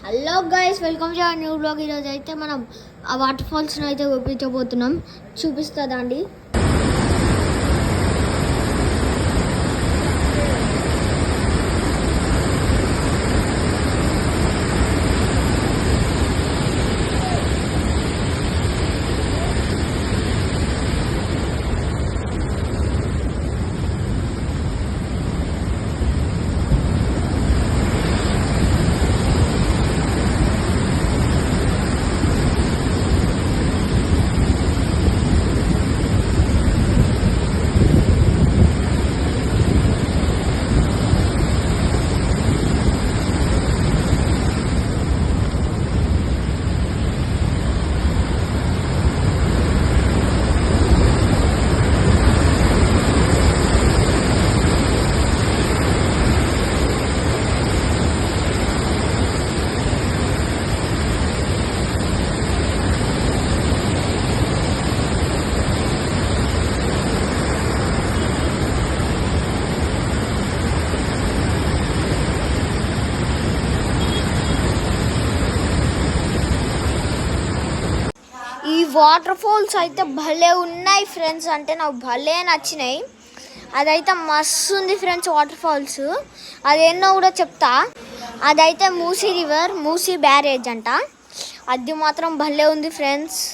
Hello guys, welcome to our new blog. ఈరోజు అయితే మనం ఆ వాటర్ ఫాల్స్ని అయితే చూపించబోతున్నాం. చూపిస్తుందా అండి? ఈ వాటర్ ఫాల్స్ అయితే భలే ఉన్నాయి ఫ్రెండ్స్, అంటే నాకు భలే నచ్చినాయి. అదైతే మస్తు ఉంది ఫ్రెండ్స్ వాటర్ ఫాల్స్. అదేన్నో కూడా చెప్తా. అదైతే మూసీ రివర్, మూసీ బ్యారేజ్ అంట. అది మాత్రం భలే ఉంది ఫ్రెండ్స్.